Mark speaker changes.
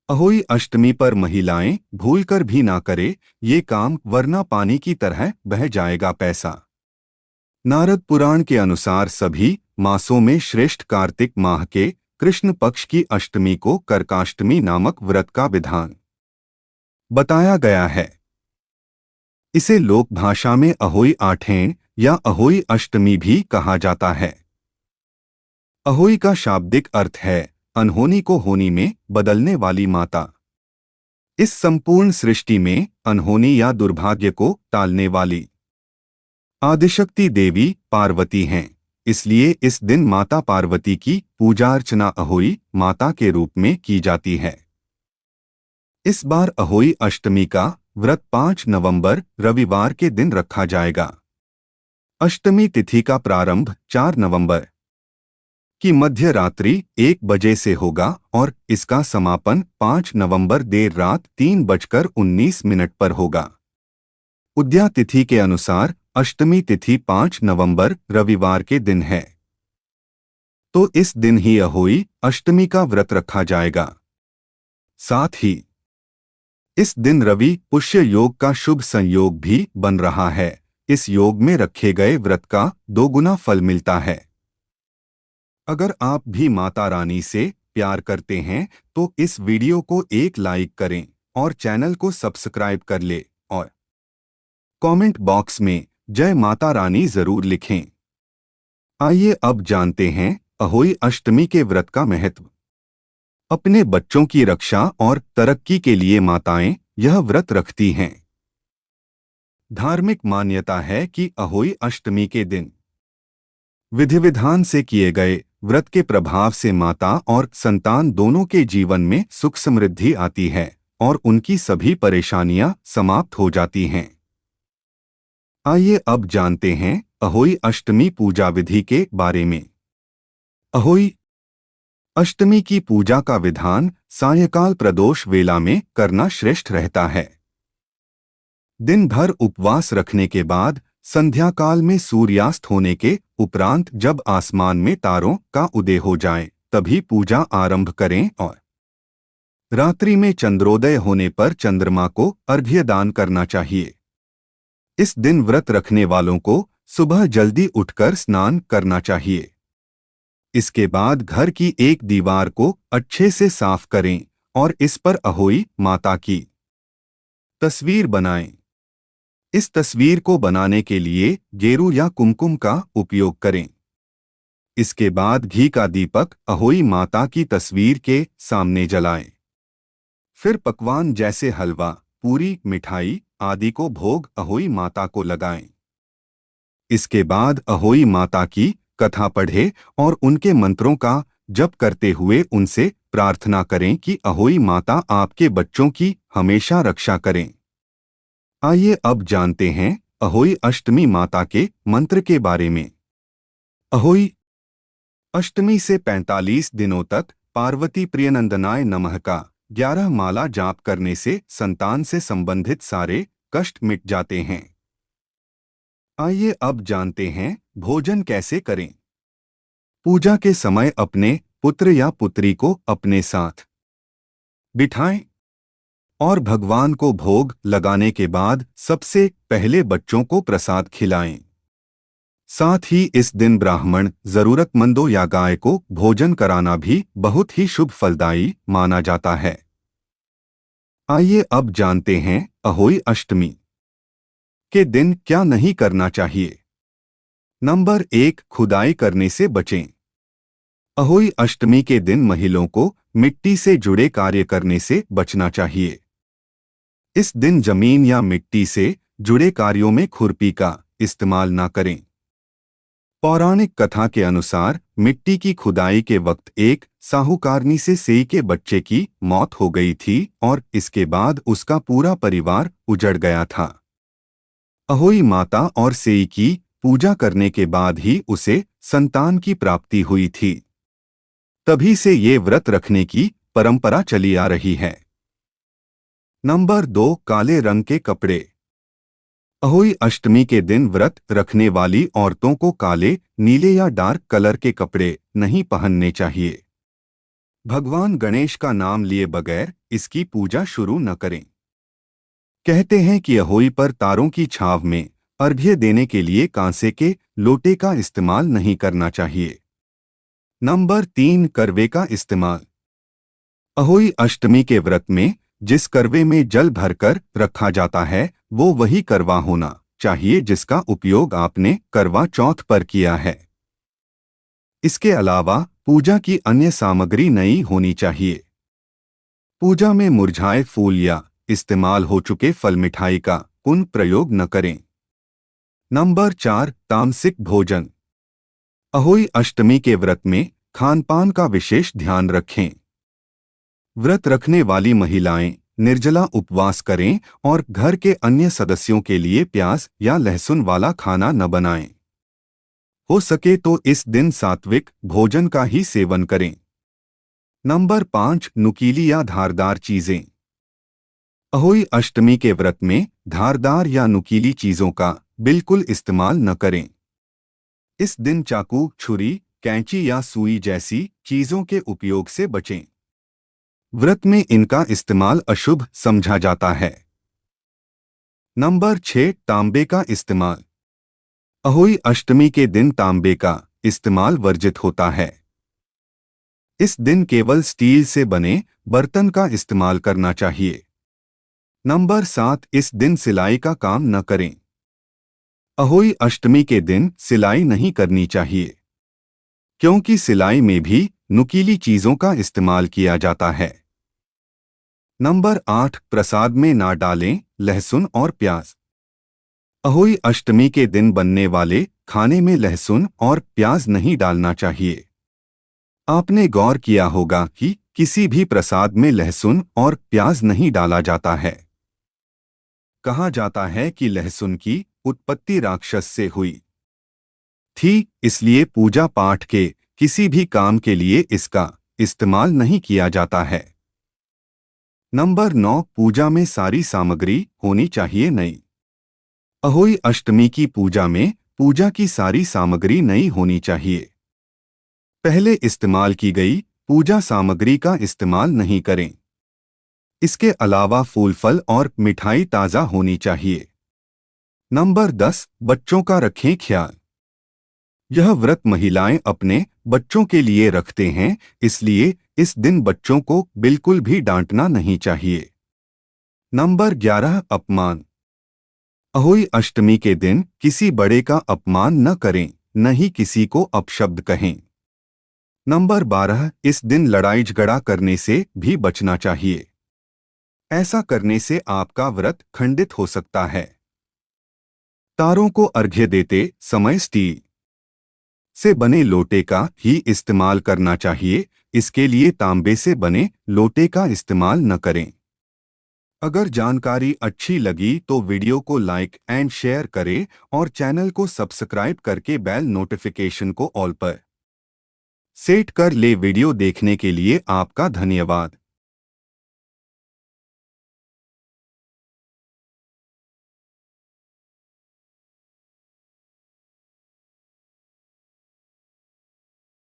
Speaker 1: अहोई अष्टमी पर महिलाएं भूलकर भी ना करे ये काम, वरना पानी की तरह बह जाएगा पैसा। नारद पुराण के अनुसार सभी मासों में श्रेष्ठ कार्तिक माह के कृष्ण पक्ष की अष्टमी को कर्काष्टमी नामक व्रत का विधान बताया गया है। इसे लोक भाषा में अहोई आठेण या अहोई अष्टमी भी कहा जाता है। अहोई का शाब्दिक अर्थ है अनहोनी को होनी में बदलने वाली माता। इस संपूर्ण सृष्टि में अनहोनी या दुर्भाग्य को टालने वाली आदिशक्ति देवी पार्वती हैं। इसलिए इस दिन माता पार्वती की पूजा अर्चना अहोई माता के रूप में की जाती है। इस बार अहोई अष्टमी का व्रत 5 नवंबर रविवार के दिन रखा जाएगा। अष्टमी तिथि का प्रारंभ 4 नवंबर की मध्य रात्रि 1 बजे से होगा और इसका समापन 5 नवंबर देर रात 3:19 पर होगा। उद्या तिथि के अनुसार अष्टमी तिथि 5 नवंबर रविवार के दिन है, तो इस दिन ही अहोई अष्टमी का व्रत रखा जाएगा। साथ ही इस दिन रवि पुष्य योग का शुभ संयोग भी बन रहा है। इस योग में रखे गए व्रत का 2 गुना फल मिलता है। अगर आप भी माता रानी से प्यार करते हैं तो इस वीडियो को एक लाइक करें और चैनल को सब्सक्राइब कर ले और कमेंट बॉक्स में जय माता रानी जरूर लिखें। आइए अब जानते हैं अहोई अष्टमी के व्रत का महत्व। अपने बच्चों की रक्षा और तरक्की के लिए माताएं यह व्रत रखती हैं। धार्मिक मान्यता है कि अहोई अष्टमी के दिन विधि विधान से किए गए व्रत के प्रभाव से माता और संतान दोनों के जीवन में सुख समृद्धि आती है और उनकी सभी परेशानियां समाप्त हो जाती हैं। आइए अब जानते हैं अहोई अष्टमी पूजा विधि के बारे में। अहोई अष्टमी की पूजा का विधान सायंकाल प्रदोष वेला में करना श्रेष्ठ रहता है। दिन भर उपवास रखने के बाद संध्या काल में सूर्यास्त होने के उपरांत जब आसमान में तारों का उदय हो जाए तभी पूजा आरंभ करें और रात्रि में चंद्रोदय होने पर चंद्रमा को अर्घ्य दान करना चाहिए। इस दिन व्रत रखने वालों को सुबह जल्दी उठकर स्नान करना चाहिए। इसके बाद घर की एक दीवार को अच्छे से साफ करें और इस पर अहोई माता की तस्वीर बनाएं। इस तस्वीर को बनाने के लिए गेरू या कुमकुम का उपयोग करें। इसके बाद घी का दीपक अहोई माता की तस्वीर के सामने जलाएं। फिर पकवान जैसे हलवा, पूरी, मिठाई आदि को भोग अहोई माता को लगाएं। इसके बाद अहोई माता की कथा पढ़े और उनके मंत्रों का जप करते हुए उनसे प्रार्थना करें कि अहोई माता आपके बच्चों की हमेशा रक्षा करें। आइए अब जानते हैं अहोई अष्टमी माता के मंत्र के बारे में। अहोई अष्टमी से 45 दिनों तक पार्वती प्रियनंदनाय नमः का 11 माला जाप करने से संतान से संबंधित सारे कष्ट मिट जाते हैं। आइए अब जानते हैं भोजन कैसे करें। पूजा के समय अपने पुत्र या पुत्री को अपने साथ बिठाएं और भगवान को भोग लगाने के बाद सबसे पहले बच्चों को प्रसाद खिलाएं। साथ ही इस दिन ब्राह्मण, जरूरतमंदों या गाय को भोजन कराना भी बहुत ही शुभ फलदायी माना जाता है। आइए अब जानते हैं अहोई अष्टमी के दिन क्या नहीं करना चाहिए। नंबर 1, खुदाई करने से बचें। अहोई अष्टमी के दिन महिलाओं को मिट्टी से जुड़े कार्य करने से बचना चाहिए। इस दिन जमीन या मिट्टी से जुड़े कार्यों में खुरपी का इस्तेमाल ना करें। पौराणिक कथा के अनुसार मिट्टी की खुदाई के वक्त एक साहूकारनी से सेई के बच्चे की मौत हो गई थी और इसके बाद उसका पूरा परिवार उजड़ गया था। अहोई माता और सेई की पूजा करने के बाद ही उसे संतान की प्राप्ति हुई थी। तभी से ये व्रत रखने की परंपरा चली आ रही है। नंबर 2, काले रंग के कपड़े। अहोई अष्टमी के दिन व्रत रखने वाली औरतों को काले, नीले या डार्क कलर के कपड़े नहीं पहनने चाहिए। भगवान गणेश का नाम लिए बगैर इसकी पूजा शुरू न करें। कहते हैं कि अहोई पर तारों की छाव में अर्घ्य देने के लिए कांसे के लोटे का इस्तेमाल नहीं करना चाहिए। नंबर 3, करवे का इस्तेमाल। अहोई अष्टमी के व्रत में जिस करवे में जल भरकर रखा जाता है वो वही करवा होना चाहिए जिसका उपयोग आपने करवा चौथ पर किया है। इसके अलावा पूजा की अन्य सामग्री नई होनी चाहिए। पूजा में मुरझाए फूल या इस्तेमाल हो चुके फल मिठाई का पुनः प्रयोग न करें। नंबर 4, तामसिक भोजन। अहोई अष्टमी के व्रत में खानपान का विशेष ध्यान रखें। व्रत रखने वाली महिलाएं निर्जला उपवास करें और घर के अन्य सदस्यों के लिए प्याज या लहसुन वाला खाना न बनाएं। हो सके तो इस दिन सात्विक भोजन का ही सेवन करें। नंबर 5, नुकीली या धारदार चीजें। अहोई अष्टमी के व्रत में धारदार या नुकीली चीजों का बिल्कुल इस्तेमाल न करें। इस दिन चाकू, छुरी, कैंची या सुई जैसी चीजों के उपयोग से बचें। व्रत में इनका इस्तेमाल अशुभ समझा जाता है। नंबर 6, तांबे का इस्तेमाल। अहोई अष्टमी के दिन तांबे का इस्तेमाल वर्जित होता है। इस दिन केवल स्टील से बने बर्तन का इस्तेमाल करना चाहिए। नंबर 7, इस दिन सिलाई का काम न करें। अहोई अष्टमी के दिन सिलाई नहीं करनी चाहिए क्योंकि सिलाई में भी नुकीली चीजों का इस्तेमाल किया जाता है। नंबर 8, प्रसाद में ना डालें लहसुन और प्याज। अहोई अष्टमी के दिन बनने वाले खाने में लहसुन और प्याज नहीं डालना चाहिए। आपने गौर किया होगा कि किसी भी प्रसाद में लहसुन और प्याज नहीं डाला जाता है। कहा जाता है कि लहसुन की उत्पत्ति राक्षस से हुई थी, इसलिए पूजा पाठ के किसी भी काम के लिए इसका इस्तेमाल नहीं किया जाता है। नंबर 9, पूजा में सारी सामग्री होनी चाहिए नई। अहोई अष्टमी की पूजा में पूजा की सारी सामग्री नई होनी चाहिए। पहले इस्तेमाल की गई पूजा सामग्री का इस्तेमाल नहीं करें। इसके अलावा फूल, फल और मिठाई ताज़ा होनी चाहिए। नंबर 10, बच्चों का रखें ख्याल। यह व्रत महिलाएं अपने बच्चों के लिए रखते हैं, इसलिए इस दिन बच्चों को बिल्कुल भी डांटना नहीं चाहिए। नंबर 11, अपमान। अहोई अष्टमी के दिन किसी बड़े का अपमान न करें, न ही किसी को अपशब्द कहें। नंबर 12, इस दिन लड़ाई झगड़ा करने से भी बचना चाहिए। ऐसा करने से आपका व्रत खंडित हो सकता है। तारों को अर्घ्य देते समय स्टील से बने लोटे का ही इस्तेमाल करना चाहिए, इसके लिए तांबे से बने लोटे का इस्तेमाल न करें। अगर जानकारी अच्छी लगी तो वीडियो को लाइक एंड शेयर करें और चैनल को सब्सक्राइब करके बेल नोटिफिकेशन को ऑल पर सेट कर ले। वीडियो देखने के लिए आपका धन्यवाद।